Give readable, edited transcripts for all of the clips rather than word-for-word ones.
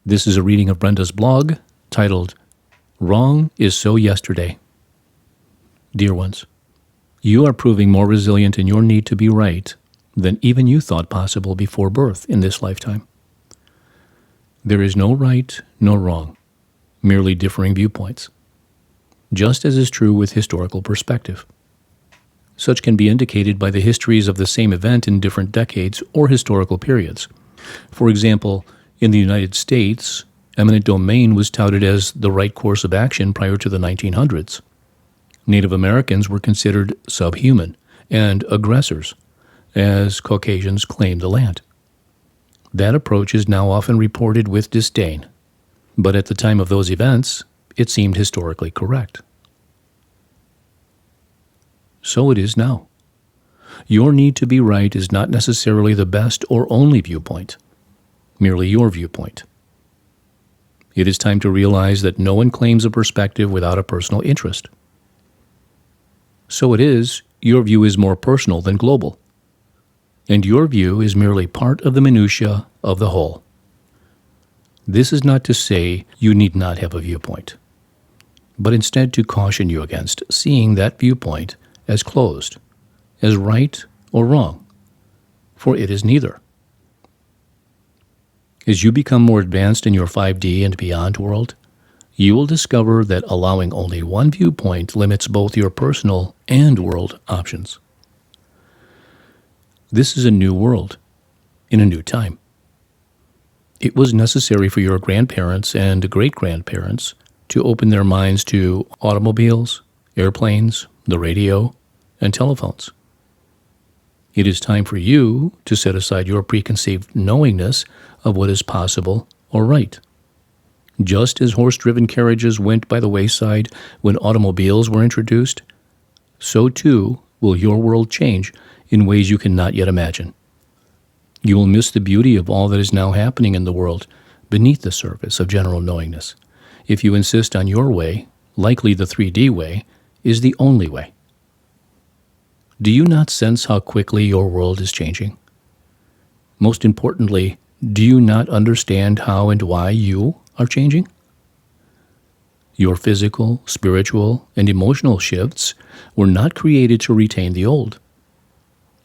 This is a reading of Brenda's blog titled, Wrong is So Yesterday. Dear ones, you are proving more resilient in your need to be right than even you thought possible before birth in this lifetime. There is no right nor wrong, merely differing viewpoints, just as is true with historical perspective. Such can be indicated by the histories of the same event in different decades or historical periods. For example, in the United States, eminent domain was touted as the right course of action prior to the 1900s. Native Americans were considered subhuman and aggressors, as Caucasians claimed the land. That approach is now often reported with disdain, but at the time of those events, it seemed historically correct. So it is now. Your need to be right is not necessarily the best or only viewpoint, merely your viewpoint. It is time to realize that no one claims a perspective without a personal interest. So it is, your view is more personal than global, and your view is merely part of the minutiae of the whole. This is not to say you need not have a viewpoint, but instead to caution you against seeing that viewpoint as closed, as right or wrong, for it is neither. As you become more advanced in your 5D and beyond world, you will discover that allowing only one viewpoint limits both your personal and world options. This is a new world, in a new time. It was necessary for your grandparents and great-grandparents to open their minds to automobiles, airplanes, the radio, and telephones. It is time for you to set aside your preconceived knowingness of what is possible or right. Just as horse-driven carriages went by the wayside when automobiles were introduced, so too will your world change in ways you cannot yet imagine. You will miss the beauty of all that is now happening in the world beneath the surface of general knowingness if you insist on your way, likely the 3D way, is the only way. Do you not sense how quickly your world is changing? Most importantly, do you not understand how and why you are changing? Your physical, spiritual, and emotional shifts were not created to retain the old.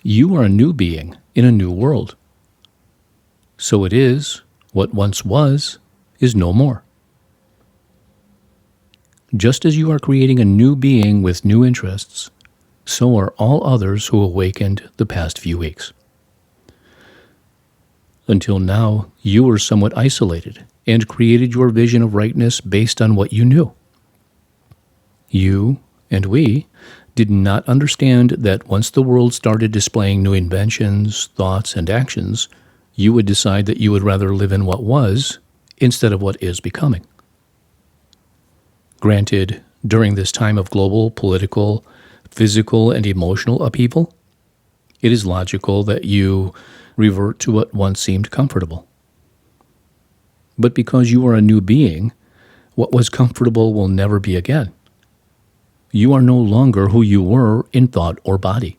You are a new being in a new world. So it is, what once was, is no more. Just as you are creating a new being with new interests, so are all others who awakened the past few weeks. Until now, you were somewhat isolated and created your vision of rightness based on what you knew. You and we did not understand that once the world started displaying new inventions, thoughts, and actions, you would decide that you would rather live in what was instead of what is becoming. Granted, during this time of global, political, physical, and emotional upheaval, it is logical that you revert to what once seemed comfortable. But because you are a new being, what was comfortable will never be again. You are no longer who you were in thought or body.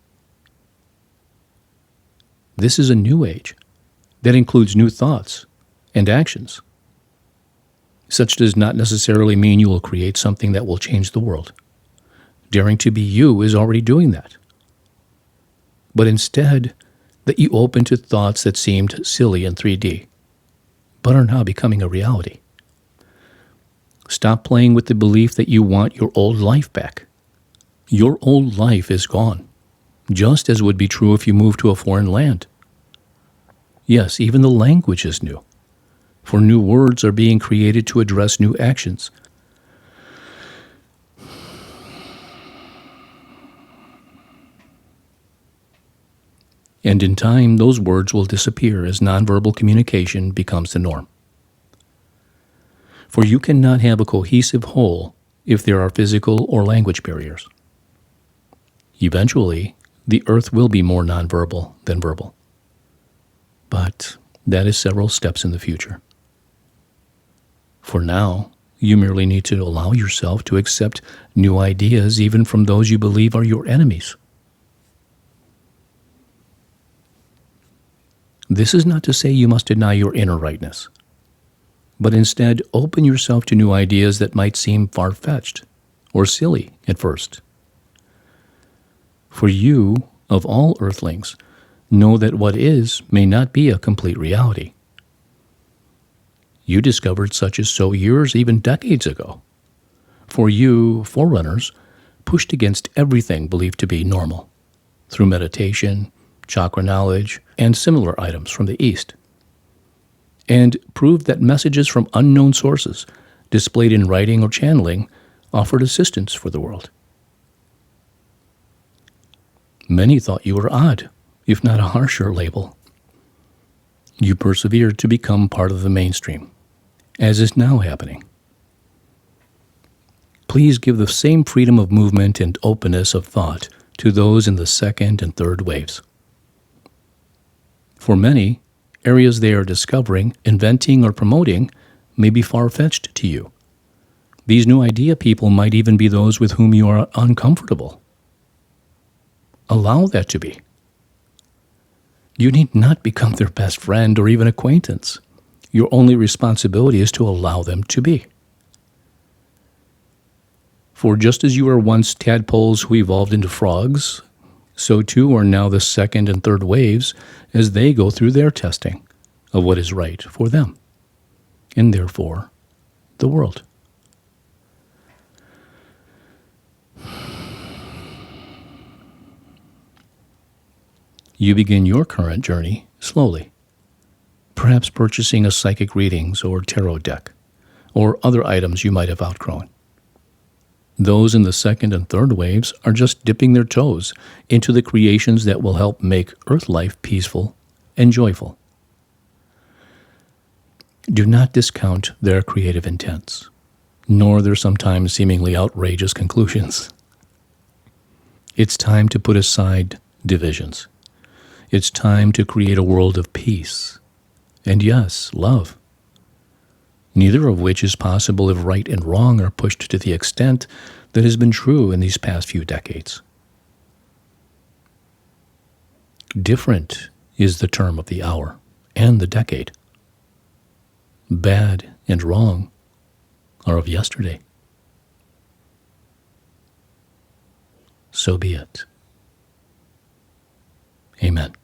This is a new age that includes new thoughts and actions. Such does not necessarily mean you will create something that will change the world. Daring to be you is already doing that. But instead, that you open to thoughts that seemed silly in 3D, but are now becoming a reality. Stop playing with the belief that you want your old life back. Your old life is gone, just as would be true if you moved to a foreign land. Yes, even the language is new, for new words are being created to address new actions. And in time, those words will disappear as nonverbal communication becomes the norm. For you cannot have a cohesive whole if there are physical or language barriers. Eventually, the earth will be more nonverbal than verbal. But that is several steps in the future. For now, you merely need to allow yourself to accept new ideas even from those you believe are your enemies. This is not to say you must deny your inner rightness. but instead open yourself to new ideas that might seem far-fetched or silly at first. For you, of all earthlings, know that what is may not be a complete reality. You discovered such as so years, even decades ago. For you, forerunners, pushed against everything believed to be normal through meditation, chakra knowledge, and similar items from the East, and proved that messages from unknown sources, displayed in writing or channeling, offered assistance for the world. Many thought you were odd, if not a harsher label. You persevered to become part of the mainstream, as is now happening. Please give the same freedom of movement and openness of thought to those in the second and third waves. For many, areas they are discovering, inventing, or promoting may be far-fetched to you. These new idea people might even be those with whom you are uncomfortable. Allow that to be. You need not become their best friend or even acquaintance. Your only responsibility is to allow them to be. For just as you were once tadpoles who evolved into frogs, so too are now the second and third waves as they go through their testing of what is right for them, and therefore the world. You begin your current journey slowly, perhaps purchasing a psychic readings or tarot deck, or other items you might have outgrown. Those in the second and third waves are just dipping their toes into the creations that will help make Earth life peaceful and joyful. Do not discount their creative intents, nor their sometimes seemingly outrageous conclusions. It's time to put aside divisions. It's time to create a world of peace, and yes, love. Neither of which is possible if right and wrong are pushed to the extent that has been true in these past few decades. Different is the term of the hour and the decade. Bad and wrong are of yesterday. So be it. Amen.